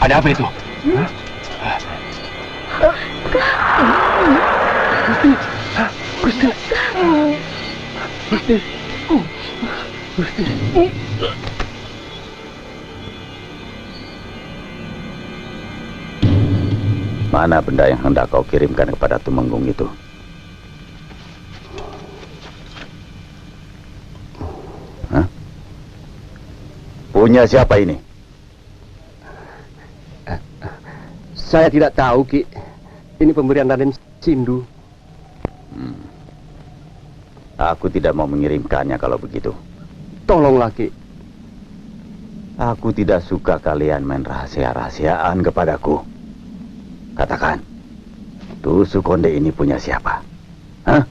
Ada apa itu? Gusti. Gusti. Gusti. Mana benda yang hendak kau kirimkan kepada Tumenggung itu? Hah? Punya siapa ini? Saya tidak tahu, Ki. Ini pemberian Raden Sindu. Aku tidak mau mengirimkannya kalau begitu. Tolonglah, Ki. Aku tidak suka kalian main rahasia-rahasiaan kepadaku. Katakan, tusuk konde ini punya siapa? Hah?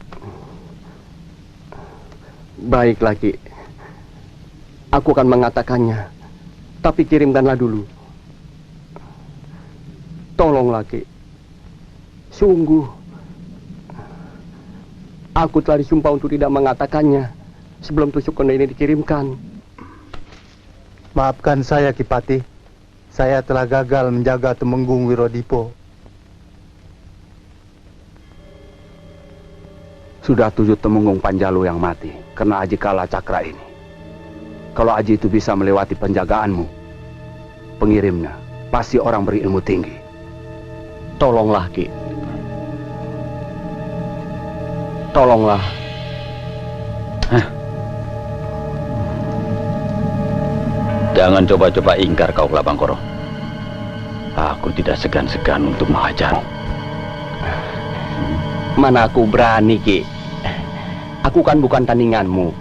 Baiklah, Ki. Aku akan mengatakannya. Tapi kirimkanlah dulu. Tolonglah, Ki. Sungguh, aku telah disumpah untuk tidak mengatakannya sebelum tusuk konde ini dikirimkan. Maafkan saya, Ki Patih. Saya telah gagal menjaga Tumenggung Wirodipo. Sudah 7 Tumenggung Panjalu yang mati karena Aji Kala Cakra ini. Kalau Aji itu bisa melewati penjagaanmu, pengirimnya pasti orang berilmu tinggi. Tolonglah, Ki. Tolonglah. Jangan coba-coba ingkar kau, Kelabangkoro. Aku tidak segan-segan untuk menghajar. Mana aku berani, Ki. Aku kan bukan tandinganmu.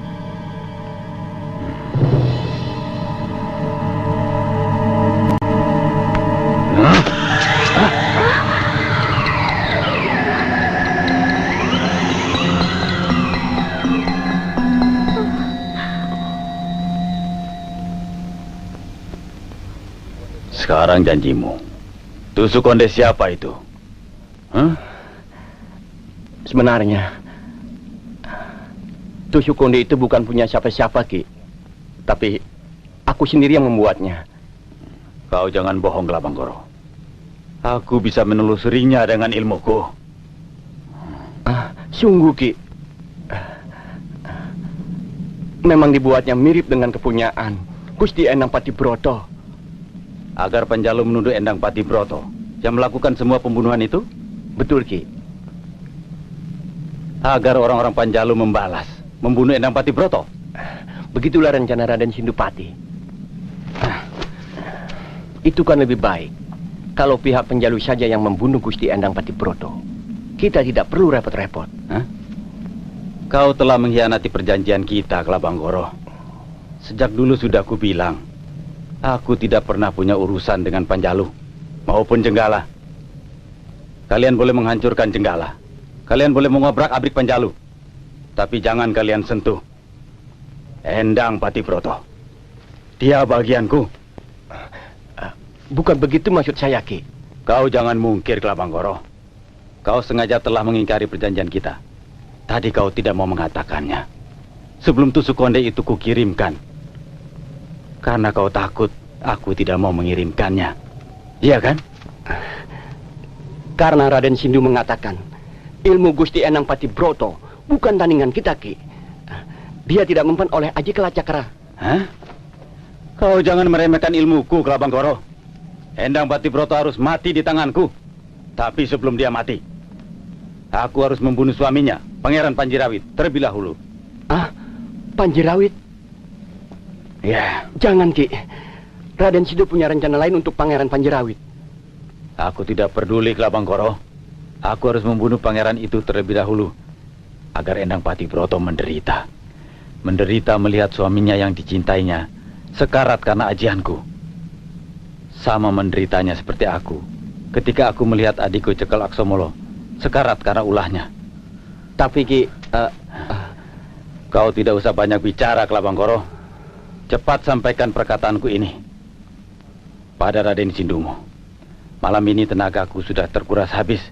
Sekarang janjimu. Tusuk konde siapa itu? Hah? Sebenarnya, tusuk konde itu bukan punya siapa-siapa, Ki. Tapi aku sendiri yang membuatnya. Kau jangan bohong, Kelabangkoro. Aku bisa menelusurinya dengan ilmuku. Sungguh, Ki. Memang dibuatnya mirip dengan kepunyaan Gusti Endang Patibroto. Agar Panjalu menuduh Endang Patibroto yang melakukan semua pembunuhan itu? Betul, Ki. Agar orang-orang Panjalu membalas, membunuh Endang Patibroto. Begitulah rencana Raden Sindupati. Itu kan lebih baik kalau pihak Panjalu saja yang membunuh Gusti Endang Patibroto. Kita tidak perlu repot-repot. Kau telah mengkhianati perjanjian kita, Kelabangkoro. Sejak dulu sudah kubilang, aku tidak pernah punya urusan dengan Panjalu maupun Jenggala. Kalian boleh menghancurkan Jenggala. Kalian boleh mengobrak-abrik Panjalu. Tapi jangan kalian sentuh Endang Patibroto. Dia bagianku. Bukan begitu maksud saya, Ki. Kau jangan mungkir, Kelabangkoro. Kau sengaja telah mengingkari perjanjian kita. Tadi kau tidak mau mengatakannya. Sebelum tusuk konde itu kukirimkan. Karena kau takut aku tidak mau mengirimkannya. Iya kan? Karena Raden Sindu mengatakan ilmu Gusti Endang Patibroto bukan tandingan kita, Ki. Dia tidak mempan oleh Aji Kala Cakra. Hah? Kau jangan meremehkan ilmuku, Kelabangkoro. Endang Patibroto harus mati di tanganku. Tapi sebelum dia mati, aku harus membunuh suaminya, Pangeran Panjirawit, terlebih dahulu. Panjirawit? Ya. Jangan, Ki. Raden Sindu punya rencana lain untuk Pangeran Panjirawit. Aku tidak peduli, Kelabangkoro. Aku harus membunuh pangeran itu terlebih dahulu, agar Endang Patibroto menderita. Menderita melihat suaminya yang dicintainya sekarat karena ajianku. Sama menderitanya seperti aku ketika aku melihat adikku Cekel Aksomolo sekarat karena ulahnya. Tapi, Ki, kau tidak usah banyak bicara, Kelabangkoro. Cepat sampaikan perkataanku ini pada Raden Sindumo. Malam ini tenagaku sudah terkuras habis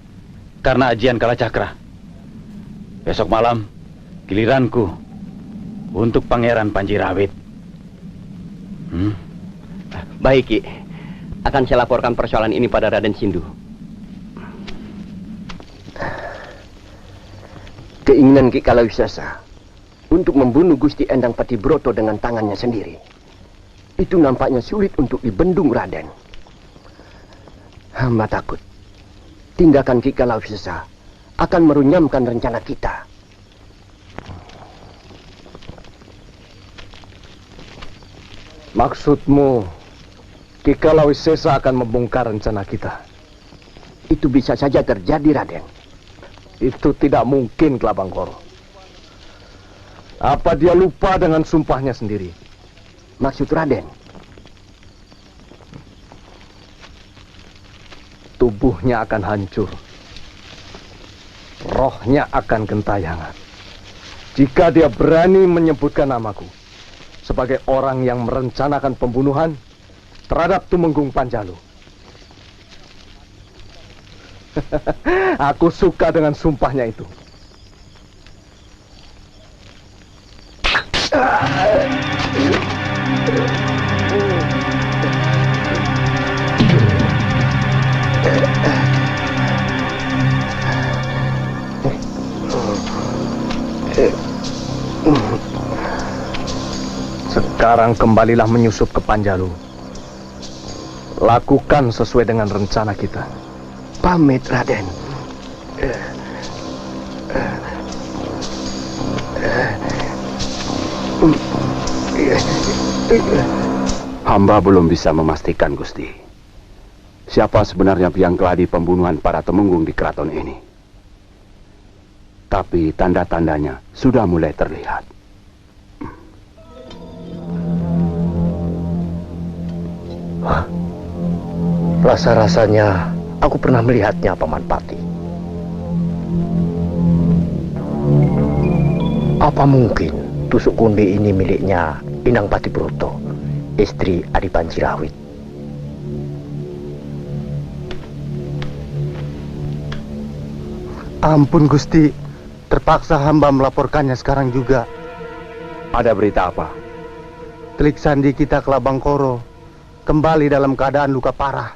karena ajian Kalacakra. Besok malam giliranku untuk Pangeran Panjirawit. Baik, Ki. Akan saya laporkan persoalan ini pada Raden Sindu. Keinginan Ki Kalawisesa untuk membunuh Gusti Endang Patibroto dengan tangannya sendiri, itu nampaknya sulit untuk dibendung, Raden. Hamba takut tindakan Ki Kalawisesa akan merunyamkan rencana kita. Maksudmu, Ki Kalawisesa akan membongkar rencana kita? Itu bisa saja terjadi, Raden. Itu tidak mungkin, Kelabangkoro. Apa dia lupa dengan sumpahnya sendiri? Maksud Raden? Tubuhnya akan hancur. Rohnya akan gentayangan. Jika dia berani menyebutkan namaku sebagai orang yang merencanakan pembunuhan terhadap Tumenggung Panjalu. Aku suka dengan sumpahnya itu. Sekarang kembalilah menyusup ke Panjalu. Lakukan sesuai dengan rencana kita. Pamit, Raden. Hamba belum bisa memastikan, Gusti. Siapa sebenarnya biang keladi pembunuhan para Temenggung di keraton ini. Tapi tanda-tandanya sudah mulai terlihat. Rasa-rasanya aku pernah melihatnya, Paman Pati. Apa mungkin tusuk konde ini miliknya Endang Patibroto, istri Adi Panjirawit? Ampun, Gusti. Terpaksa hamba melaporkannya sekarang juga. Ada berita apa? Telik Sandi kita Kelabangkoro kembali dalam keadaan luka parah.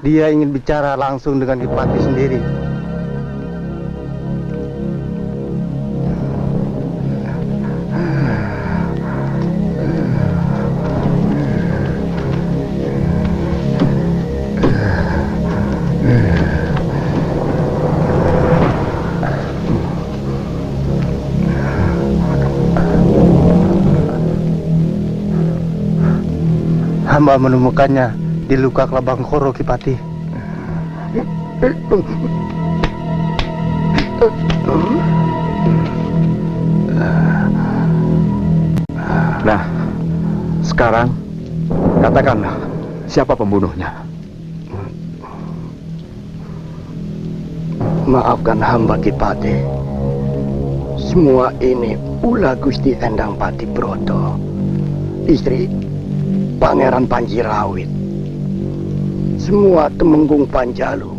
Dia ingin bicara langsung dengan Kipati sendiri. Hamba menemukannya di luka Kelabangkoro, Kipati. Nah, sekarang katakanlah siapa pembunuhnya. Maafkan hamba, Kipati. Semua ini ulah Gusti Endang Patibroto, istri Pangeran Panjirawit. Semua Temenggung Panjalu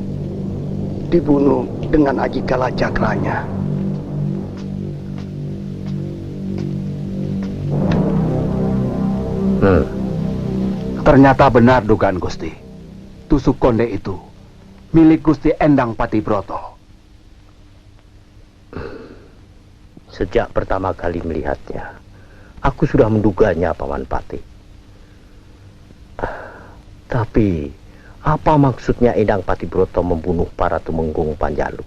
dibunuh dengan aji Kalacakranya. Ternyata benar dugaan Gusti. Tusuk konde itu milik Gusti Endang Patibroto. Sejak pertama kali melihatnya, aku sudah menduganya, Paman Pati. Tapi, apa maksudnya Endang Patibroto membunuh para Tumenggung Panjalu?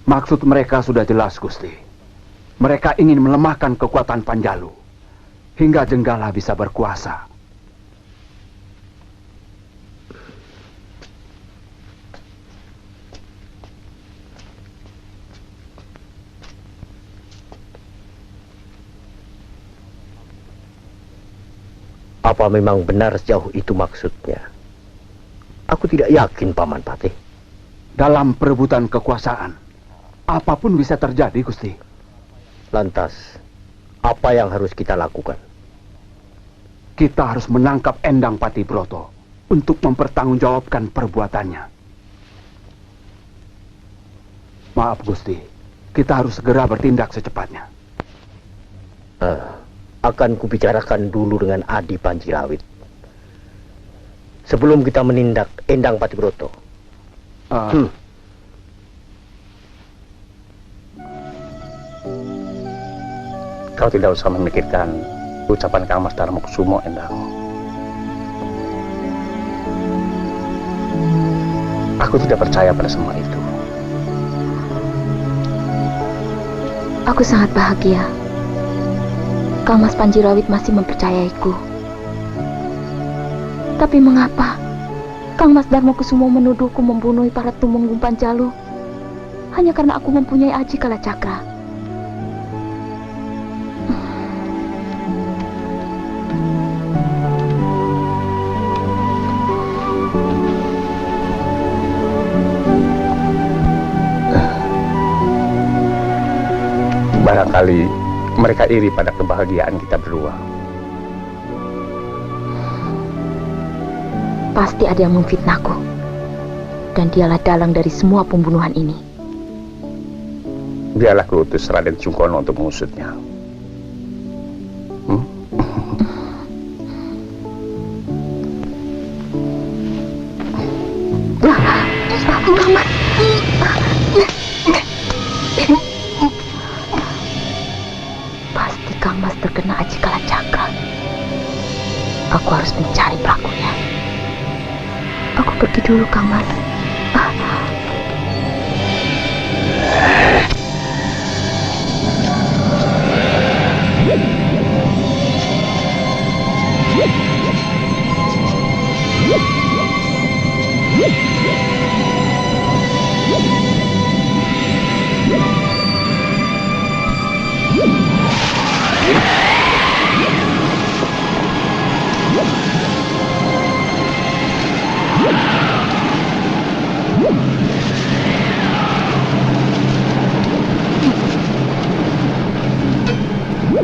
Maksud mereka sudah jelas, Gusti. Mereka ingin melemahkan kekuatan Panjalu hingga Jenggala bisa berkuasa. Apa memang benar sejauh itu maksudnya? Aku tidak yakin, Paman Pati. Dalam perebutan kekuasaan, apapun bisa terjadi, Gusti. Lantas, apa yang harus kita lakukan? Kita harus menangkap Endang Patibroto untuk mempertanggungjawabkan perbuatannya. Maaf Gusti, kita harus segera bertindak secepatnya. Akan kubicarakan dulu dengan Adi Panjirawit sebelum kita menindak Endang Patibroto. Kau tidak usah memikirkan ucapan Kang Mas Darmokusumo, Endang. Aku tidak percaya pada semua itu. Aku sangat bahagia Kang Mas Panjirawit masih mempercayaiku. Tapi mengapa Kang Mas Darmokusumo menuduhku membunuh para tumenggung Panjalu hanya karena aku mempunyai aji kalacakra? Barangkali mereka iri pada kebahagiaan kita berdua. Pasti ada yang memfitnahku. Dan dialah dalang dari semua pembunuhan ini. Biarlah kuutus Raden Sungkono untuk mengusutnya. Pasti Kang Mas terkena aji kalacakra. Aku harus mencari pelakunya. Aku pergi dulu, Kang Mas.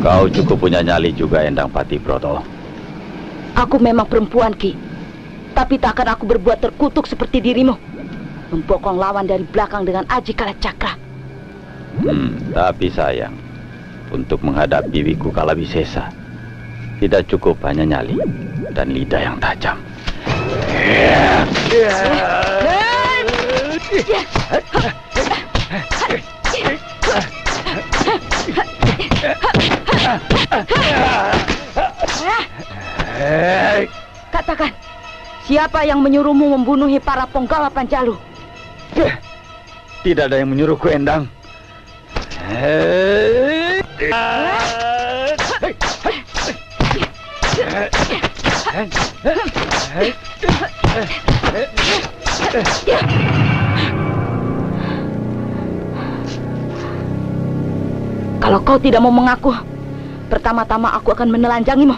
Kau cukup punya nyali juga, Endang Patibroto. Aku memang perempuan, Ki. Tapi tak akan aku berbuat terkutuk seperti dirimu. Membokong lawan dari belakang dengan aji kalacakra. Tapi sayang, untuk menghadapi Wiku Kalabisesa, tidak cukup hanya nyali dan lidah yang tajam. Katakan, siapa yang menyuruhmu membunuhi para penggawa Panjalu? Tidak ada yang menyuruhku, Endang. Kalau kau tidak mau mengaku, pertama-tama aku akan menelanjangimu.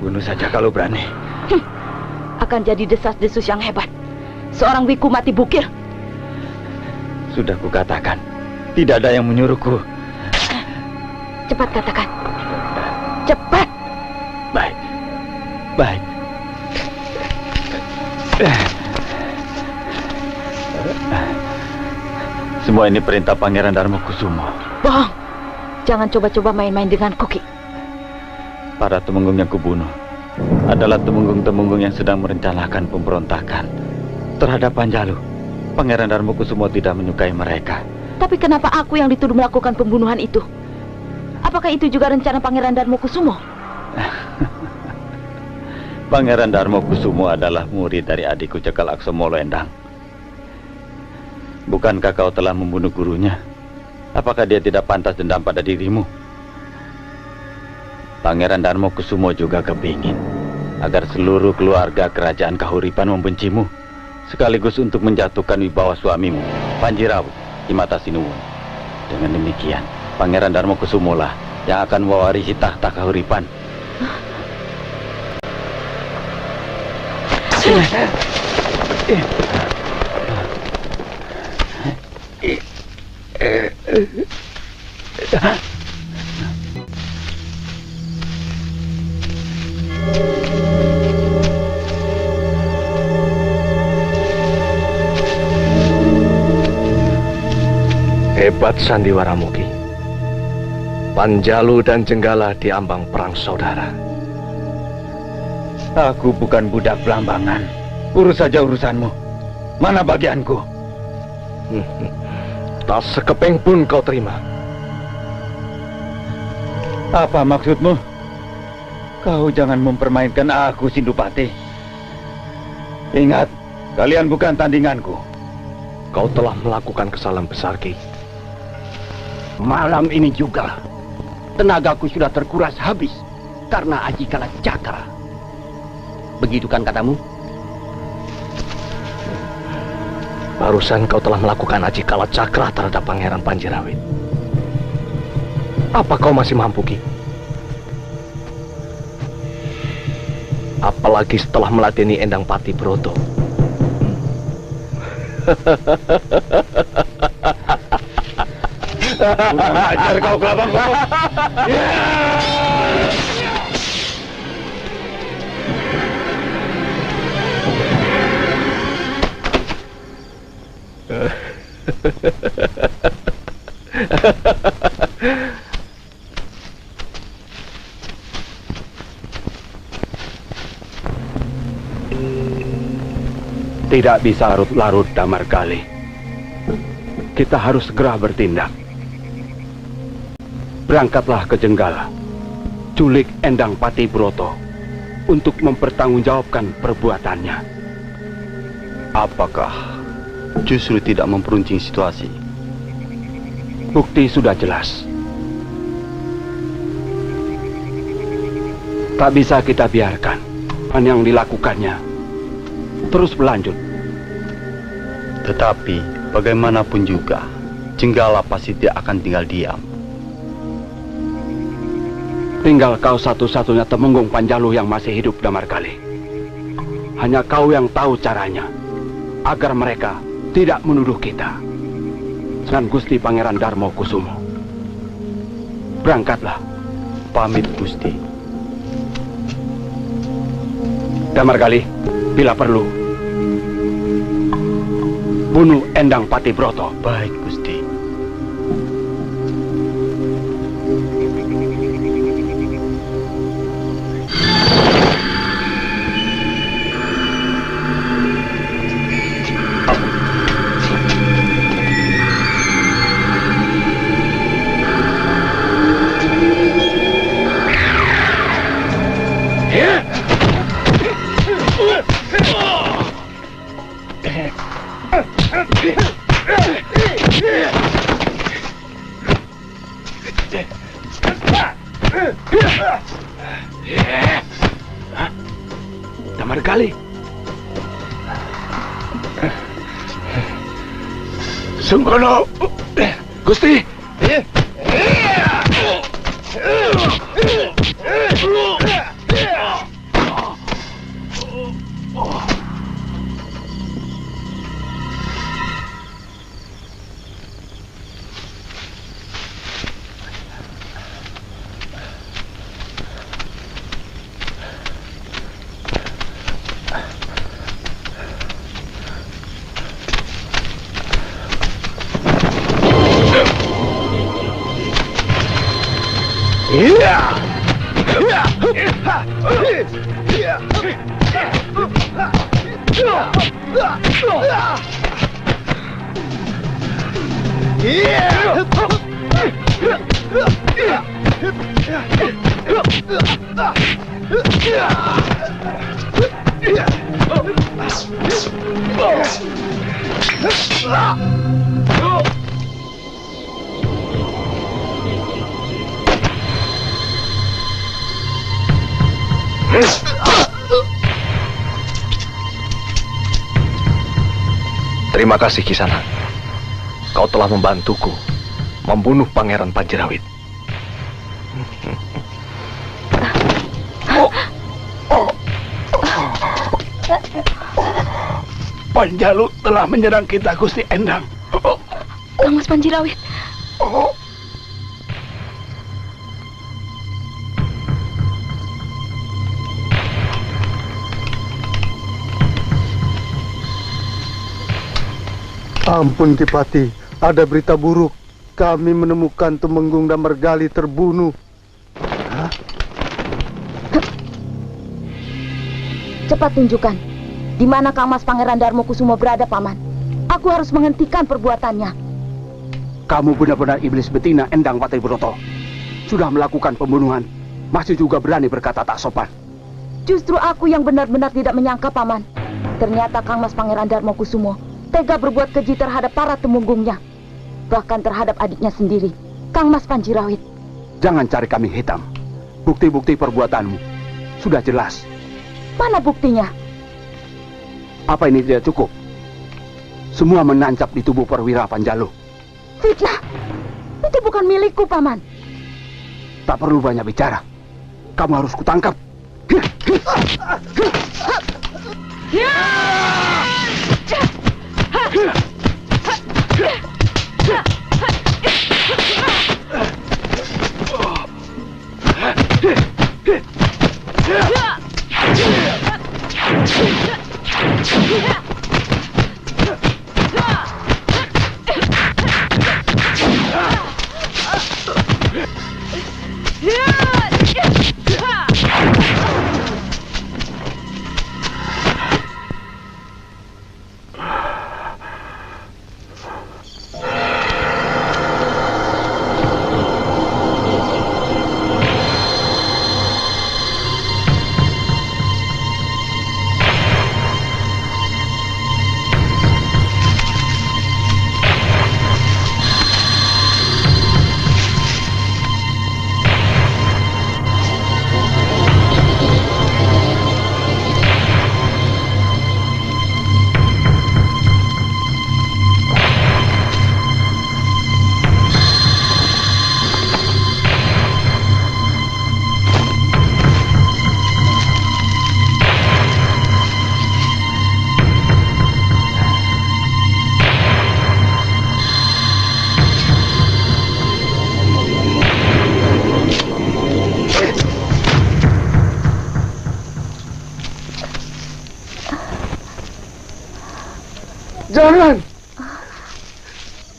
Bunuh saja kalau berani. Akan jadi desas-desus yang hebat. Seorang Wiku mati bukir. Sudah kukatakan, tidak ada yang menyuruhku. Cepat katakan. Cepat. Baik. Baik. Semua ini perintah Pangeran Darmokusumo. Bohong. Jangan coba-coba main-main dengan Koki. Para temenggung yang kubunuh adalah temenggung-temenggung yang sedang merencanakan pemberontakan terhadap Panjalu. Pangeran Darmokusumo tidak menyukai mereka. Tapi kenapa aku yang dituduh melakukan pembunuhan itu? Apakah itu juga rencana Pangeran Darmokusumo? Pangeran Darmokusumo adalah murid dari adikku Cekal Aksomolo, Endang. Bukankah kau telah membunuh gurunya? Apakah dia tidak pantas dendam pada dirimu? Pangeran Darmokusumo juga kepingin agar seluruh keluarga kerajaan Kahuripan membencimu, sekaligus untuk menjatuhkan wibawa suamimu, Panjirawit, di mata Sinuwun. Dengan demikian, Pangeran Darmokusumo lah yang akan mewarisi tahta Kahuripan. Hebat sandiwaramu, Ki. Panjalu dan Jenggala diambang perang saudara. Aku bukan budak belambangan. Urus saja urusanmu. Mana bagianku? Tak sekeping pun kau terima. Apa maksudmu? Kau jangan mempermainkan aku, Sindupati. Ingat, kalian bukan tandinganku. Kau telah melakukan kesalahan besar, Ki. Malam ini juga tenagaku sudah terkuras habis karena Aji Kalacakra. Begitu kan katamu? Barusan kau telah melakukan Aji Kalacakra terhadap Pangeran Panjirawit. Apa kau masih mampu, Ki? Apalagi setelah meladeni Endang Pati Broto. Kurang ajar kau, Kelabang. Tidak bisa larut-larut, Damargali. Kita harus segera bertindak. Berangkatlah ke Jenggala, culik Endang Pati Broto untuk mempertanggungjawabkan perbuatannya. Apakah justru tidak memperuncing situasi? Bukti sudah jelas. Tak bisa kita biarkan yang dilakukannya terus berlanjut. Tetapi bagaimanapun juga, Jenggala pasti tidak akan tinggal diam. Tinggal kau satu-satunya Temenggung Panjalu yang masih hidup, Damargali. Hanya kau yang tahu caranya agar mereka tidak menuduh kita. Dengan Gusti Pangeran Darmo Kusumo. Berangkatlah. Pamit, Gusti. Damargali, bila perlu, bunuh Endang Pati Broto. Baik, Gusti. Damargali. Sungkono, Gusti. Terima kasih, Kisana. Kau telah membantuku membunuh Pangeran Panjirawit. Panjalu telah menyerang kita, Gusti Endang. Kang Mas Panjirawit. Ampun, Kipati, ada berita buruk. kami menemukan Tumenggung dan Mergali terbunuh. Cepat tunjukkan di mana Kang Mas Pangeran Darmokusumo berada, Paman. Aku harus menghentikan perbuatannya. Kamu benar-benar iblis betina, Endang Patibroto. Sudah melakukan pembunuhan, masih juga berani berkata tak sopan. Justru aku yang benar-benar tidak menyangka, Paman. Ternyata Kang Mas Pangeran Darmokusumo tega berbuat keji terhadap para temunggungnya. Bahkan terhadap adiknya sendiri, Kang Mas Panjirawit. Jangan cari kambing hitam. Bukti-bukti perbuatanmu sudah jelas. Mana buktinya? Apa ini tidak cukup? Semua menancap di tubuh perwira Panjalu. Fitnah! Itu bukan milikku, Paman. Tak perlu banyak bicara. Kamu harus kutangkap.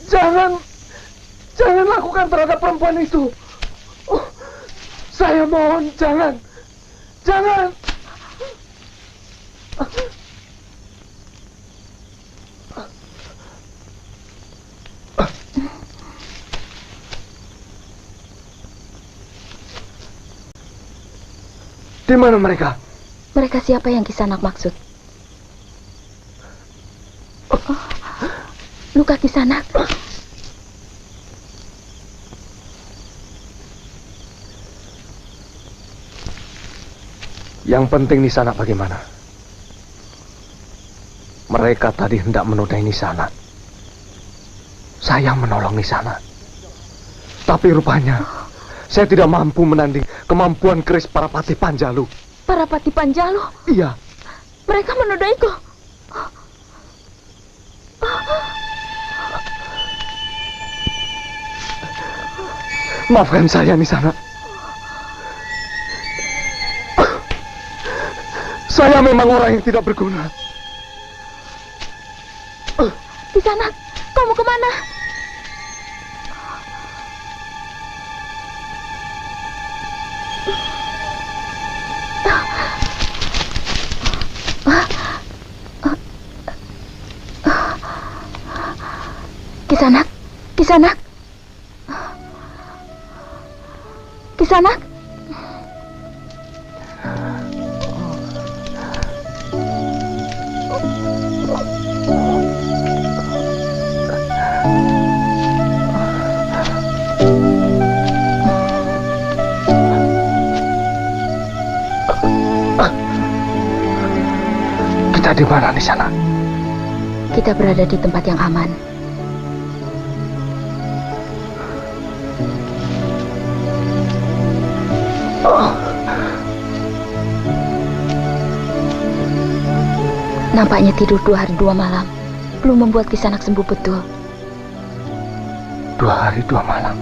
Jangan! Jangan lakukan terhadap perempuan itu. Oh, saya mohon, jangan! Di mana mereka? Mereka siapa yang Kisanak maksud? Luka Kisanak. Yang penting Nisanak bagaimana? Mereka tadi hendak menodai Nisanak. Saya menolong Nisanak. Tapi rupanya saya tidak mampu menanding kemampuan keris para Patih Panjalu. Para Patih Panjalu? Iya. Mereka menodaiku. Maafkan saya, Nisanak. Saya memang orang yang tidak berguna. Kisanak, kamu kemana? Kisanak, Kisanak, Kisanak. Kita di mana di sana? Kita berada di tempat yang aman. Nampaknya tidur 2 hari 2 malam belum membuat Kisanak sembuh betul. 2 hari 2 malam.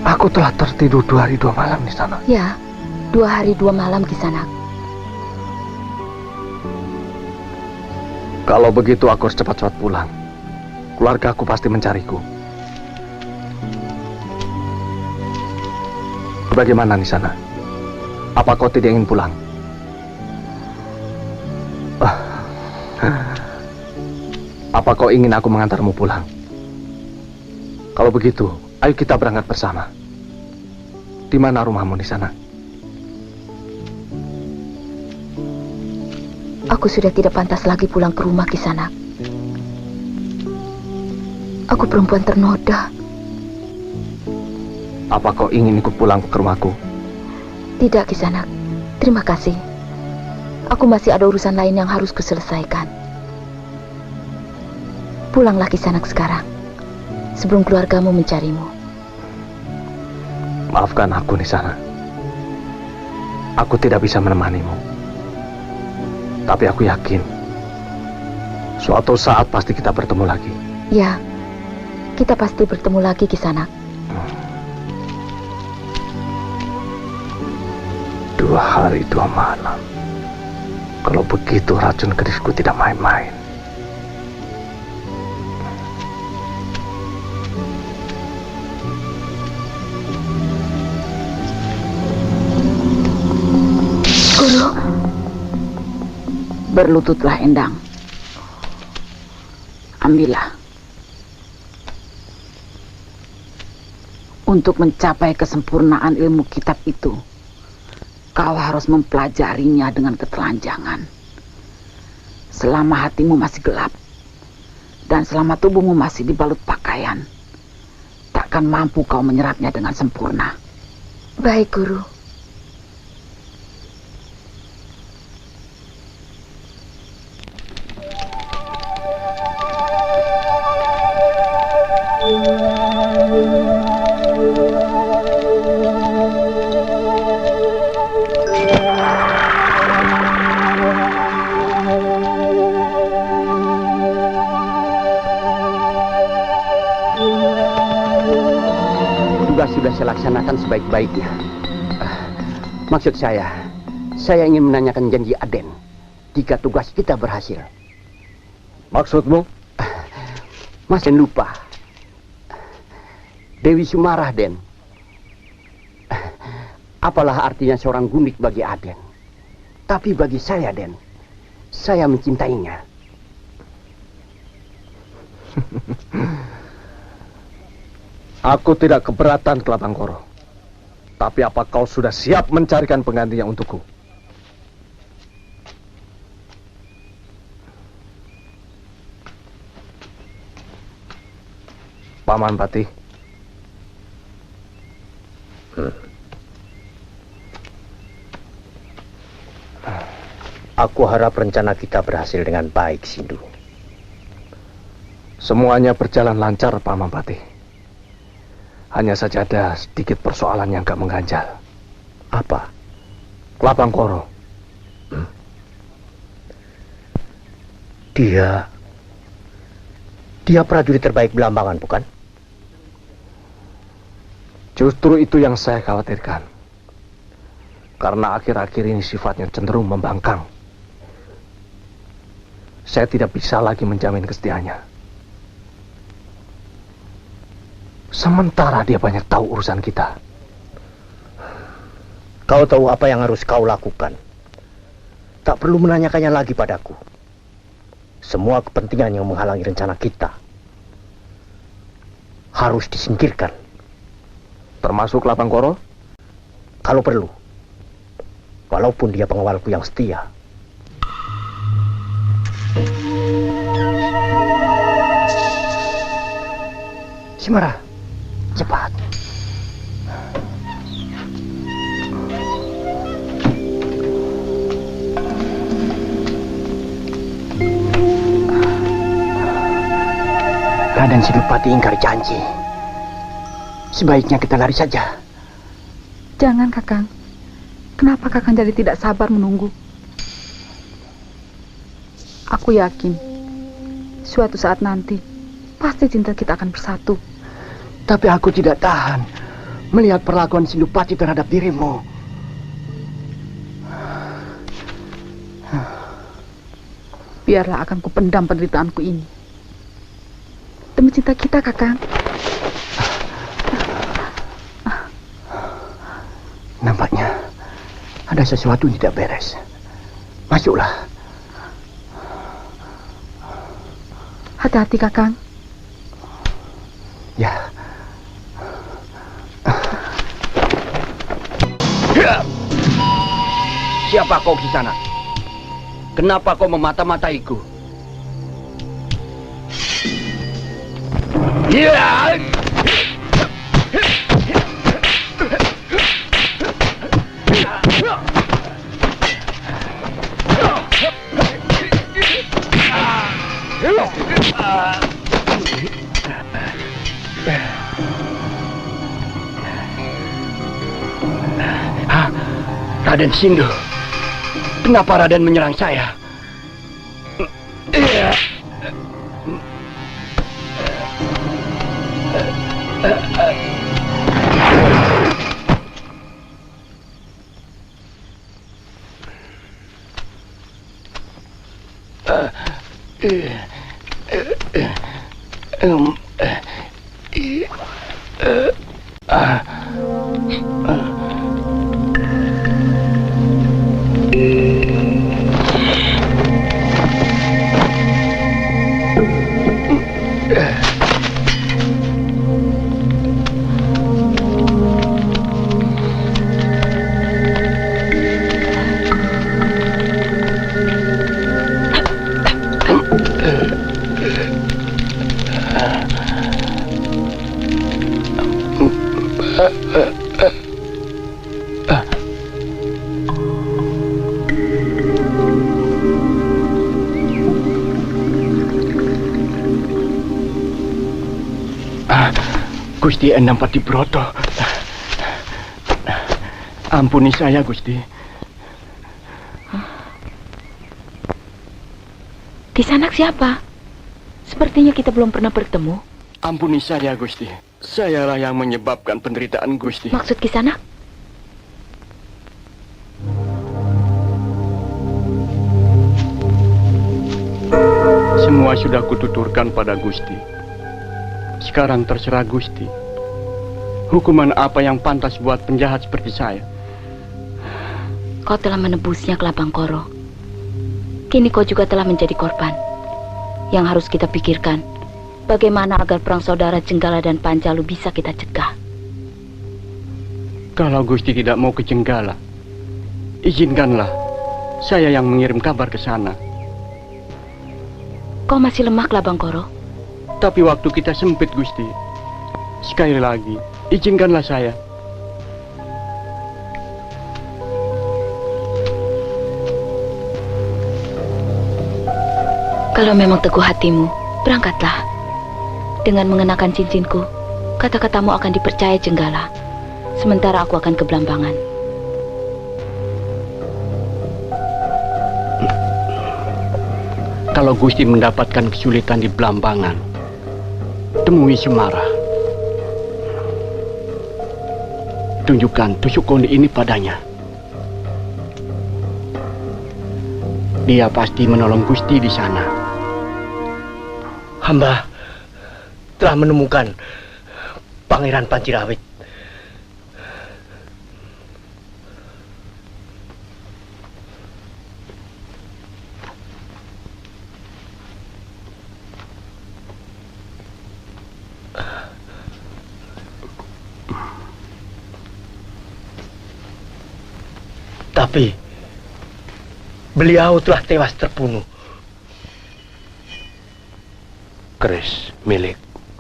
Aku telah tertidur 2 hari 2 malam di sana. Ya, 2 hari 2 malam Kisanak. Kalau begitu aku harus cepat-cepat pulang. Keluarga aku pasti mencariku. Bagaimana di sana? Apa kau tidak ingin pulang? Apa kau ingin aku mengantarmu pulang? Kalau begitu, ayo kita berangkat bersama. Di mana rumahmu di sana? Aku sudah tidak pantas lagi pulang ke rumah Kisanak. Aku perempuan ternoda. Apa kau ingin ikut pulang ke rumahku? Tidak, Kisanak. Terima kasih. Aku masih ada urusan lain yang harus kuselesaikan. Pulanglah Kisanak sekarang, sebelum keluargamu mencarimu. Maafkan aku di sana. Aku tidak bisa menemanimu. Tapi aku yakin, suatu saat pasti kita bertemu lagi. Ya, kita pasti bertemu lagi Kisanak. 2 hari 2 malam. Kalau begitu racun kerisku tidak main-main. Guru, berlututlah Endang. Ambillah. Untuk mencapai kesempurnaan ilmu kitab itu, kau harus mempelajarinya dengan ketelanjangan. Selama hatimu masih gelap, dan selama tubuhmu masih dibalut pakaian, takkan mampu kau menyerapnya dengan sempurna. Baik, Guru. Sudah saya laksanakan sebaik-baiknya. Maksud saya ingin menanyakan janji Aden jika tugas kita berhasil. Maksudmu? Mas jangan lupa, Dewi Sumarah, Den. Apalah artinya seorang gundik bagi Aden? Tapi bagi saya, Den, saya mencintainya. Aku tidak keberatan Kelabangkoro. Tapi apa kau sudah siap mencarikan penggantinya untukku? Paman Pati. Aku harap rencana kita berhasil dengan baik, Sindu. Semuanya berjalan lancar, Paman Pati. Hanya saja ada sedikit persoalan yang gak mengganjal. Apa? Kelabangkoro. Dia prajurit terbaik Belambangan, bukan? Justru itu yang saya khawatirkan. Karena akhir-akhir ini sifatnya cenderung membangkang. Saya tidak bisa lagi menjamin kesetiaannya. Sementara dia banyak tahu urusan kita. Kau tahu apa yang harus kau lakukan. Tak perlu menanyakannya lagi padaku. Semua kepentingan yang menghalangi rencana kita harus disingkirkan. Termasuk Kelabangkoro? Kalau perlu. Walaupun dia pengawalku yang setia. Semara, cepat. Raden Senopati ingkar janji. Sebaiknya kita lari saja. Jangan, Kakang. Kenapa Kakang jadi tidak sabar menunggu? Aku yakin suatu saat nanti pasti cinta kita akan bersatu. Tapi aku tidak tahan melihat perlakuan Senopati terhadap dirimu. Biarlah akan kupendam penderitaanku ini. Demi cinta kita, Kakang. Nampaknya ada sesuatu yang tidak beres. Masuklah. Hati-hati, Kakang. Ya. Siapa kau di sana? Kenapa kau memata-mataiku? Ya! Raden Sindu, kenapa Raden menyerang saya? Gusti Endang Patibroto. Ampuni saya, Gusti. Kisanak siapa? Sepertinya kita belum pernah bertemu. Ampuni saya, Gusti. Sayalah yang menyebabkan penderitaan Gusti. Maksud Kisanak? Semua sudah kututurkan pada Gusti. Sekarang terserah Gusti. Hukuman apa yang pantas buat penjahat seperti saya? Kau telah menebusnya ke Labangkoro. Kini kau juga telah menjadi korban. Yang harus kita pikirkan, bagaimana agar perang saudara Jenggala dan Panjalu bisa kita cegah. Kalau Gusti tidak mau ke Jenggala, izinkanlah saya yang mengirim kabar ke sana. Kau masih lemah, Labangkoro. Tapi waktu kita sempit, Gusti. Sekali lagi, izinkanlah saya. Kalau memang teguh hatimu, berangkatlah. Dengan mengenakan cincinku, kata-katamu akan dipercaya Jenggala. Sementara aku akan ke Blambangan. Kalau Gusti mendapatkan kesulitan di Blambangan, temui Semara. Tunjukkan tusuk konde ini padanya. Dia pasti menolong Gusti di sana. Hamba telah menemukan Pangeran Panjirawit. Tapi beliau telah tewas terbunuh. Keris milik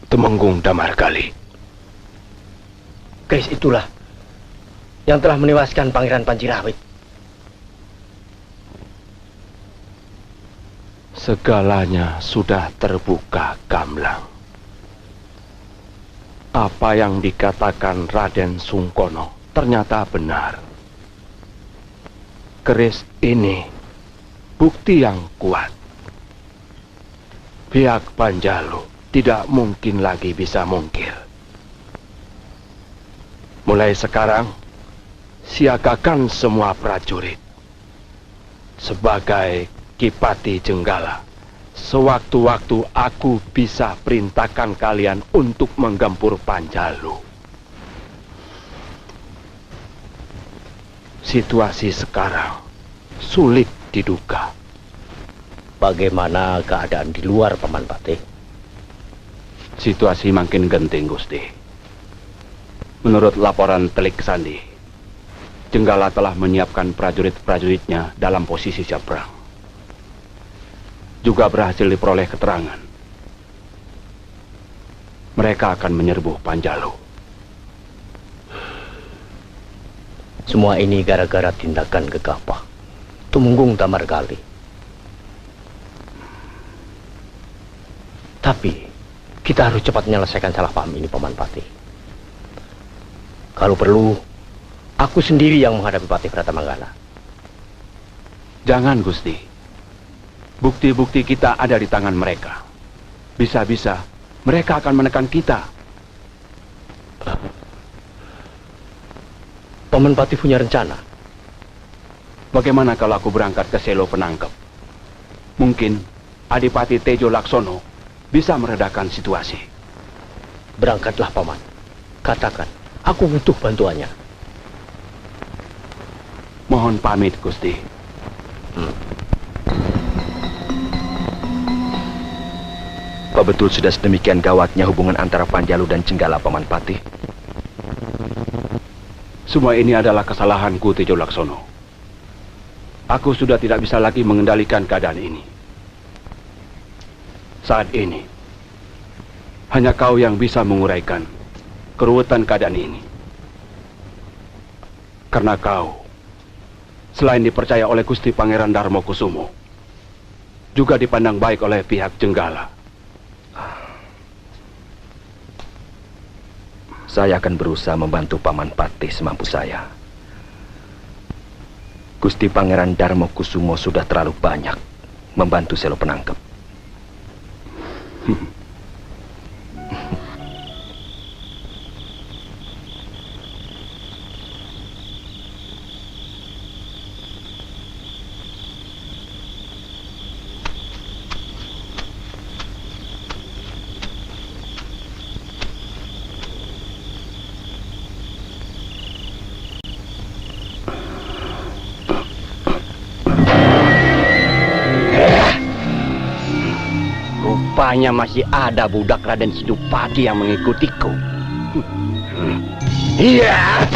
Temenggung Damargali. Keris itulah yang telah menewaskan Pangeran Panjirawit. Segalanya sudah terbuka gamblang. Apa yang dikatakan Raden Sungkono ternyata benar. Keris ini bukti yang kuat. Pihak Panjalu tidak mungkin lagi bisa mungkir. Mulai sekarang, siagakan semua prajurit. Sebagai Kipati Jenggala, sewaktu-waktu aku bisa perintahkan kalian untuk menggempur Panjalu. Situasi sekarang sulit diduga. Bagaimana keadaan di luar, Paman Patih? Situasi makin genting, Gusti. Menurut laporan Telik Sandi, Jenggala telah menyiapkan prajurit-prajuritnya dalam posisi siap perang. Juga berhasil diperoleh keterangan mereka akan menyerbu Panjalu. Semua ini gara-gara tindakan gegabah Tumenggung Damargali. Tapi kita harus cepat menyelesaikan salah paham ini, Paman Patih. Kalau perlu, aku sendiri yang menghadapi Patih Bratamanggala. Jangan, Gusti. Bukti-bukti kita ada di tangan mereka. Bisa-bisa mereka akan menekan kita. Paman Patih punya rencana. Bagaimana kalau aku berangkat ke Selo Penangkep? Mungkin Adipati Tejo Laksono bisa meredakan situasi. Berangkatlah, Paman. Katakan, aku butuh bantuannya. Mohon pamit, Gusti. Apa betul sudah sedemikian gawatnya hubungan antara Panjalu dan Jenggala, Paman Patih? Semua ini adalah kesalahanku, Tejo Laksono. Aku sudah tidak bisa lagi mengendalikan keadaan ini. Saat ini, hanya kau yang bisa menguraikan keruwetan keadaan ini. Karena kau, selain dipercaya oleh Gusti Pangeran Darmokusumo, juga dipandang baik oleh pihak Jenggala. Saya akan berusaha membantu Paman Patih semampu saya. Gusti Pangeran Darmokusumo sudah terlalu banyak membantu Selo Penangkep. Rupanya masih ada budak Raden Sidupati yang mengikutiku. Iya.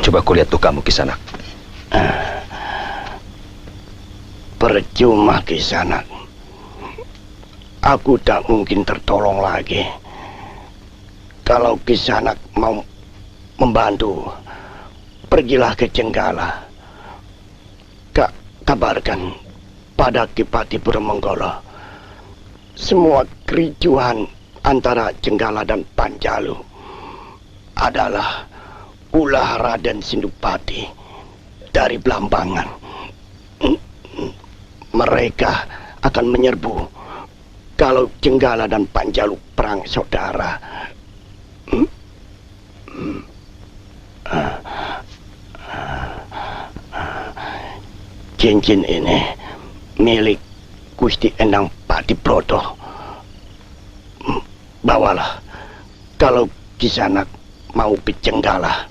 Coba kulihat tuh kamu, Kisanak. Percuma, Kisanak. Aku tak mungkin tertolong lagi. Kalau Kisanak mau membantu, pergilah ke Jenggala. Kabarkan pada Kipati Purwomenggolo semua kericuhan antara Jenggala dan Panjalu adalah ulah Raden Sindupati dari Blambangan. Mereka akan menyerbu kalau Jenggala dan Panjalu perang saudara. Cincin ini milik Gusti Endang Patibroto. Bawalah kalau Kisanak mau Jenggala.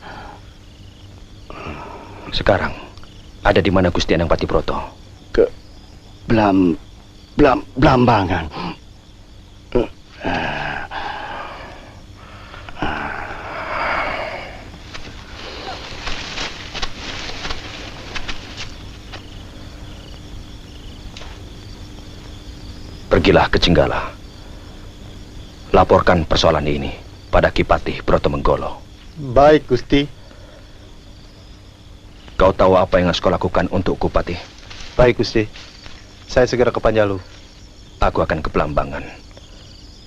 Sekarang ada di mana Gusti Endang Patibroto? Ke Blambangan. Pergilah ke Jenggala. Laporkan persoalan ini pada Ki Patih Brotomenggolo. Baik, Gusti. Kau tahu apa yang harus kau lakukan untuk Kupati? Baik, Gusti. Saya segera ke Panjalu. Aku akan ke Blambangan.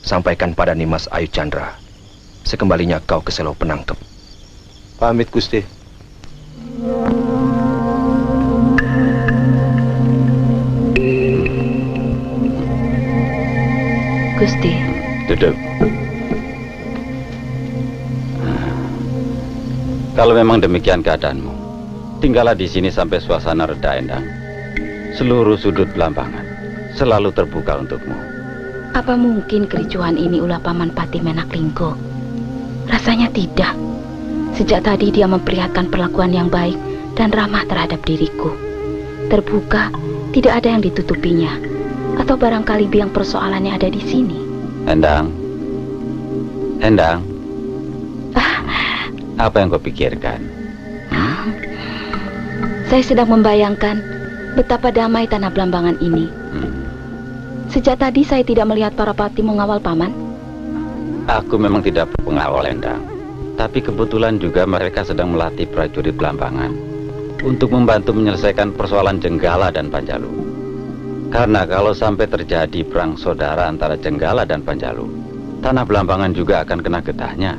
Sampaikan pada Nimas Ayu Chandra. Sekembalinya kau ke Selo Penangkep. Pamit, Gusti. Gusti. Duduk. Kalau memang demikian keadaanmu, tinggallah di sini sampai suasana reda, Endang. Seluruh sudut Blambangan selalu terbuka untukmu. Apa mungkin kericuhan ini ulah Paman Patih Menaklinggo? Rasanya tidak. Sejak tadi dia memperlihatkan perlakuan yang baik dan ramah terhadap diriku. Terbuka, tidak ada yang ditutupinya. Atau barangkali biang persoalannya ada di sini. Endang. Apa yang kau pikirkan? Saya sedang membayangkan betapa damai tanah Blambangan ini. Sejak tadi saya tidak melihat para pati mengawal Paman. Aku memang tidak pengawal, Endang. Tapi kebetulan juga mereka sedang melatih prajurit Blambangan untuk membantu menyelesaikan persoalan Jenggala dan Panjalu. Karena kalau sampai terjadi perang saudara antara Jenggala dan Panjalu, tanah Blambangan juga akan kena getahnya.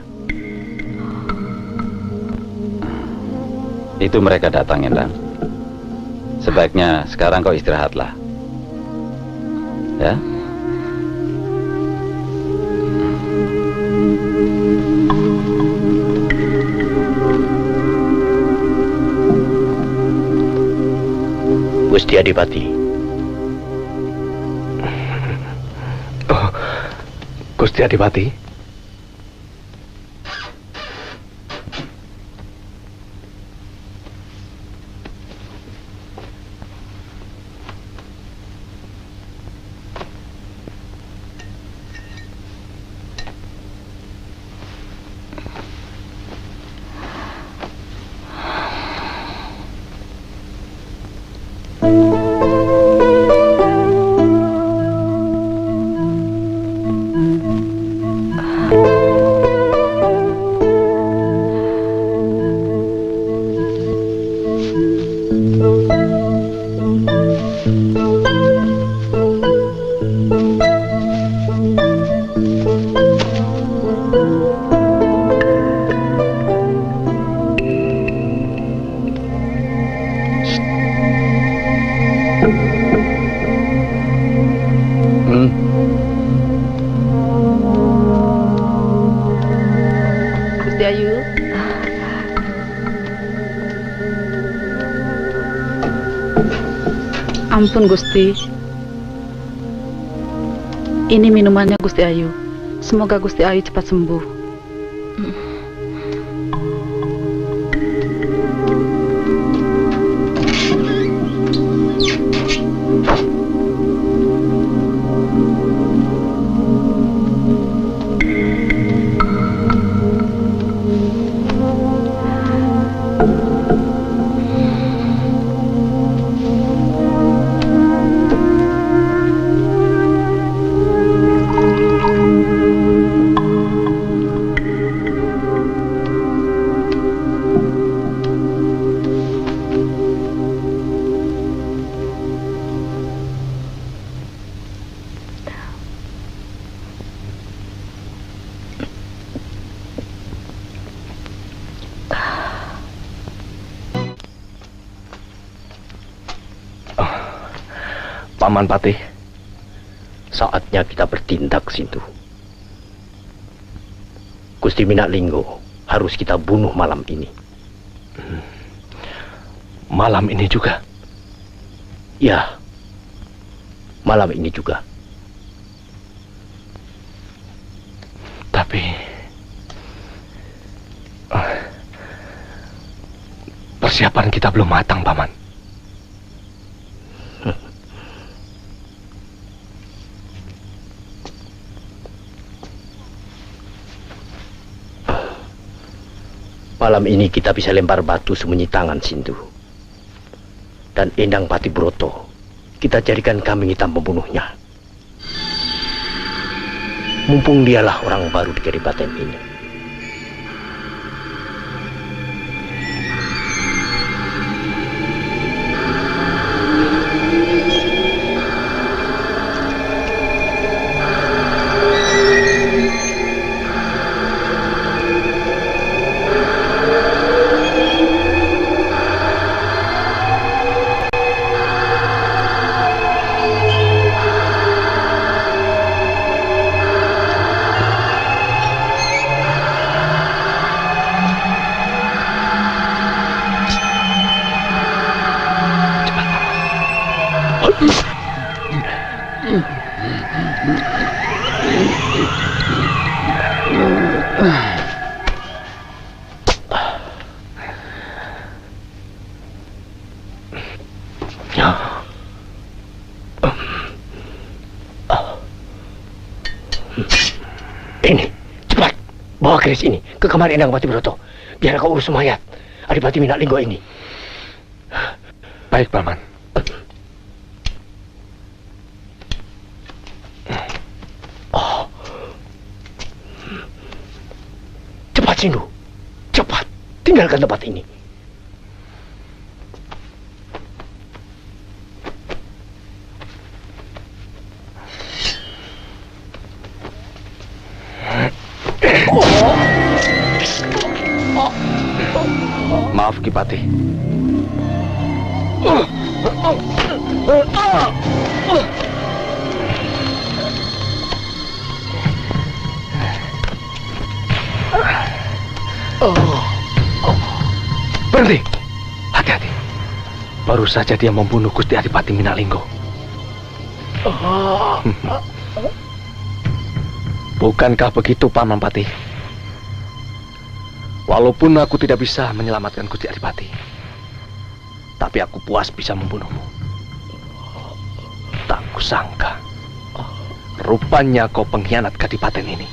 Itu mereka datang, Endang. Sebaiknya sekarang kau istirahatlah. Ya? Gusti Adipati. Oh, Gusti Adipati. Ampun Gusti. Ini minumannya Gusti Ayu. Semoga Gusti Ayu cepat sembuh. Paman Patih, saatnya kita bertindak situ. Gusti Menaklinggo harus kita bunuh malam ini. Malam ini juga? Ya, malam ini juga. Tapi persiapan kita belum matang, Paman. Malam ini kita bisa lempar batu sembunyi tangan Sindu. Dan Endang Patibroto kita jadikan kambing hitam pembunuhnya. Mumpung dialah orang baru di kadipaten ini. Ini, cepat bawa keris ini ke kamar Endang Patibroto. Biar kau urus mayat Adipati Minalinggo ini. Baik, Paman. Cepat, Sindu. Cepat. Tinggalkan tempat ini. Maaf, Kipati. Berhenti. Hati-hati. Baru saja dia membunuh Gusti Adipati Minalinggo. Bukankah begitu, Paman Pati? Walaupun aku tidak bisa menyelamatkan Gusti Adipati, tapi aku puas bisa membunuhmu. Tak kusangka, rupanya kau pengkhianat kadipaten ini.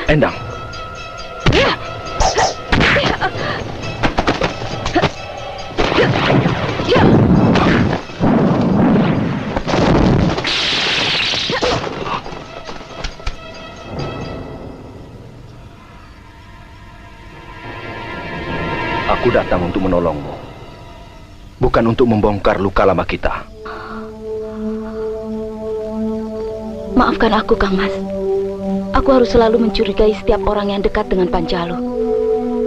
Endang. Aku datang untuk menolongmu, bukan untuk membongkar luka lama kita. Maafkan aku, Kang Mas. Aku harus selalu mencurigai setiap orang yang dekat dengan Panjalu.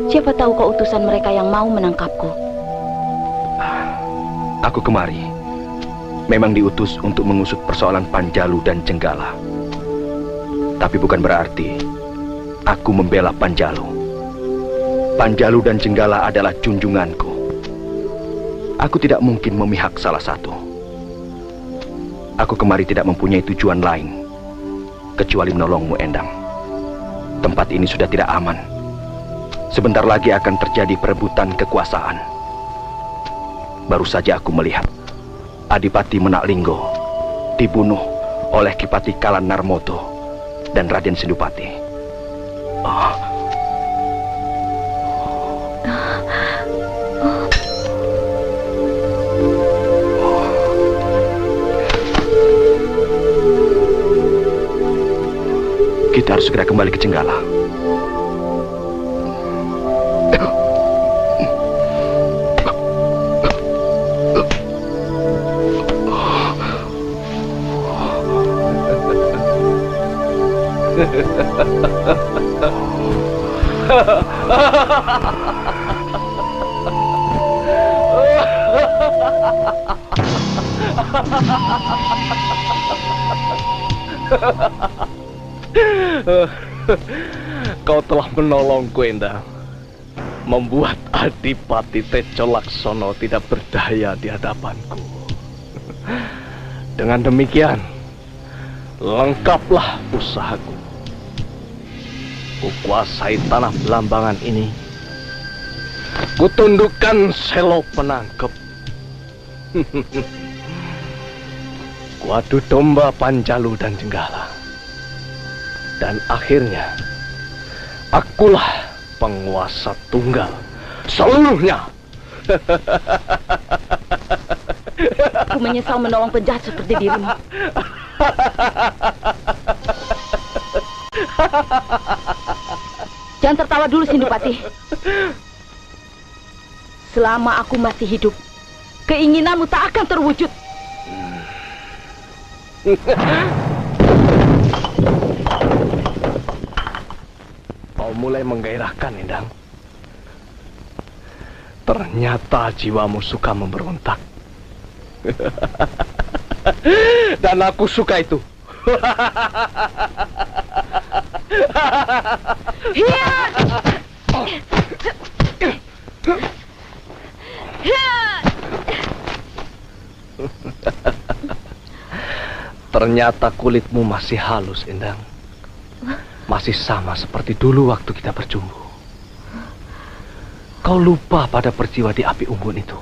Siapa tahu kau utusan mereka yang mau menangkapku. Aku kemari memang diutus untuk mengusut persoalan Panjalu dan Jenggala. Tapi bukan berarti aku membela Panjalu. Panjalu dan Jenggala adalah junjunganku. Aku tidak mungkin memihak salah satu. Aku kemari tidak mempunyai tujuan lain kecuali menolongmu, Endang. Tempat ini sudah tidak aman. Sebentar lagi akan terjadi perebutan kekuasaan. Baru saja aku melihat Adipati Menaklinggo dibunuh oleh Kipati Kalan Narmoto dan Raden Sindupati. Kita harus segera kembali ke Jenggala. Kau telah menolongku, Endang. Membuat Adipati Tejo Laksono tidak berdaya di hadapanku. Dengan demikian, lengkaplah usahaku. Kukuasai tanah Belambangan ini. Kutundukkan Selo Penangkep. Kuadu domba Panjalu dan Jenggala. Dan akhirnya, akulah penguasa tunggal seluruhnya. Aku menyesal menolong penjahat seperti dirimu. Jangan tertawa dulu, Sindupati. Selama aku masih hidup, keinginanmu tak akan terwujud. Kau mulai menggairahkan, Endang. Ternyata jiwamu suka memberontak. Dan aku suka itu. Ternyata kulitmu masih halus, Endang. Masih sama seperti dulu waktu kita berjumpa. Kau lupa pada peristiwa di api unggun itu.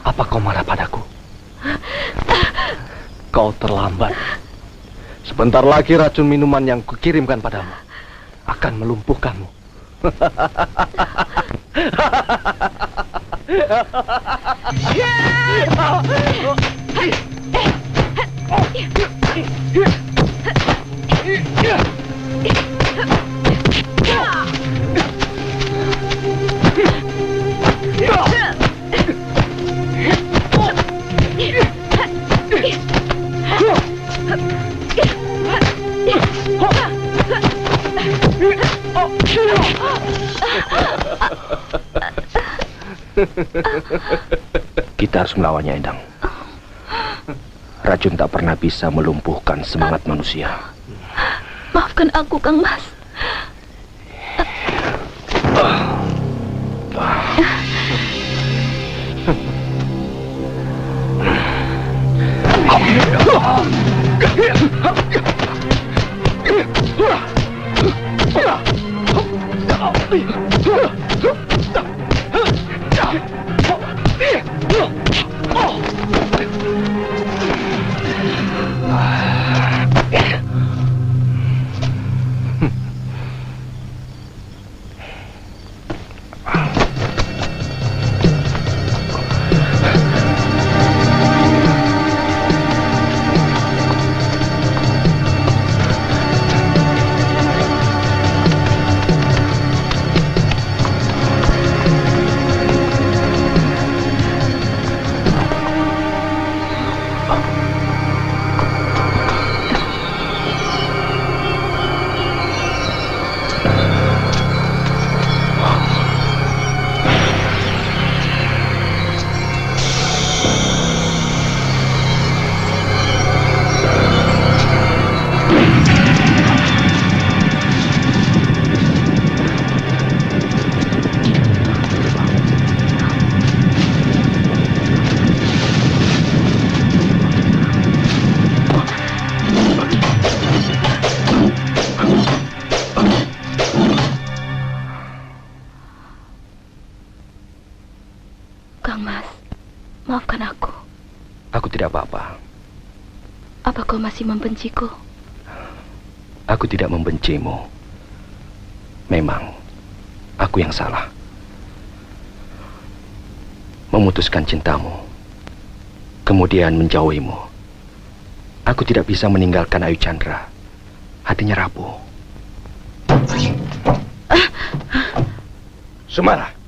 Apa kau marah padaku? Kau terlambat. Sebentar lagi racun minuman yang kukirimkan padamu akan melumpuhkanmu. Kita harus melawannya, Endang. Racun tak pernah bisa melumpuhkan semangat manusia. Maafkan aku, Kang Mas. Kang Mas, maafkan aku. Aku tidak apa-apa. Apa kau masih membenciku? Aku tidak membencimu. Memang, aku yang salah. Memutuskan cintamu, kemudian menjauhimu. Aku tidak bisa meninggalkan Ayu Chandra. Hatinya rapuh. Sumara.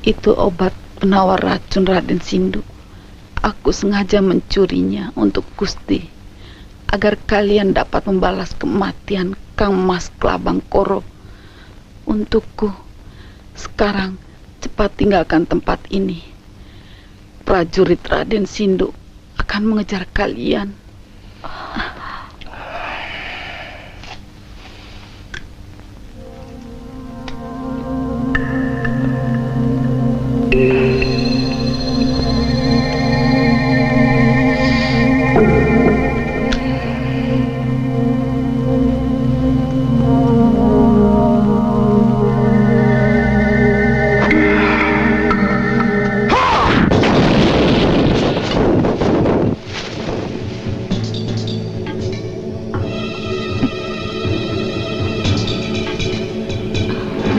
Itu obat penawar racun Raden Sindu. Aku sengaja mencurinya untuk Gusti, agar kalian dapat membalas kematian Kang Mas Klabangkoro untukku. Sekarang cepat tinggalkan tempat ini. Prajurit Raden Sindu akan mengejar kalian.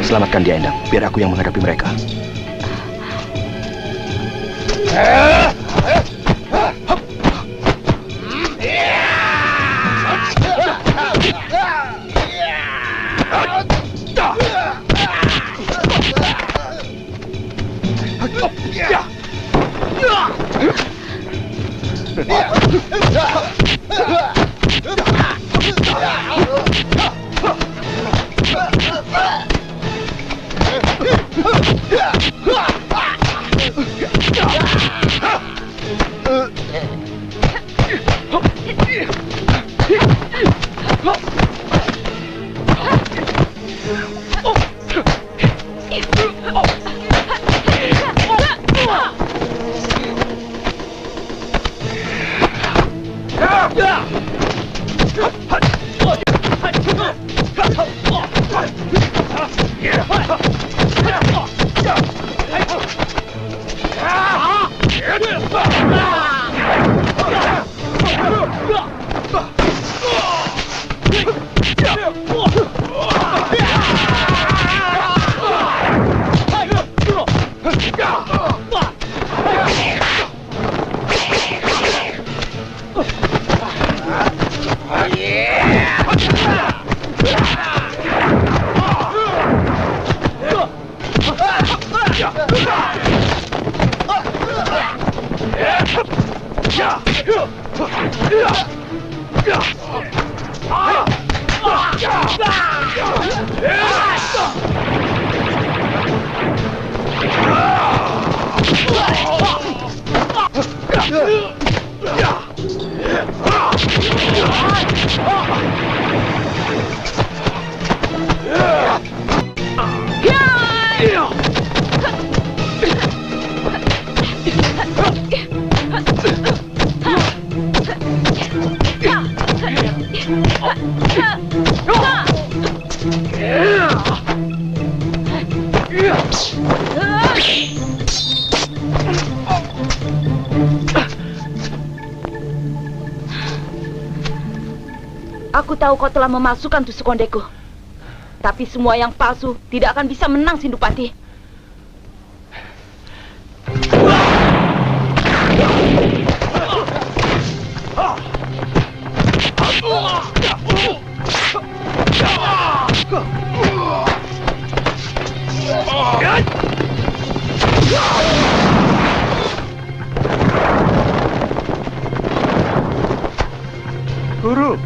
Selamatkan dia, Endang. Biar aku yang menghadapi mereka. Aku tahu kau telah memalsukan tusuk kondeku. Tapi semua yang palsu tidak akan bisa menang, Sindupati. Guru.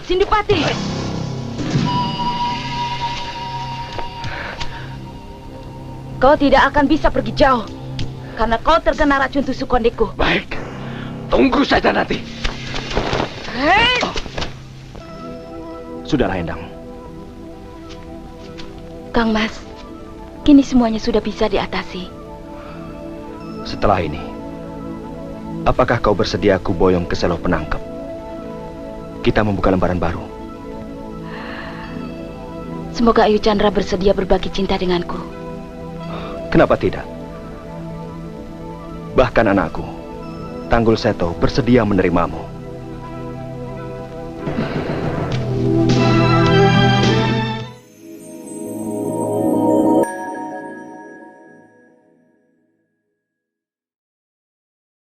Sindupati. Kau tidak akan bisa pergi jauh karena kau terkena racun tusuk kondeku. Baik, tunggu saja nanti. Hei! Sudahlah, Endang. Kang Mas, kini semuanya sudah bisa diatasi. Setelah ini, apakah kau bersedia aku boyong ke selo penangkap? Kita membuka lembaran baru. Semoga Ayu Chandra bersedia berbagi cinta denganku. Kenapa tidak? Bahkan anakku, Tanggul Seto bersedia menerimamu.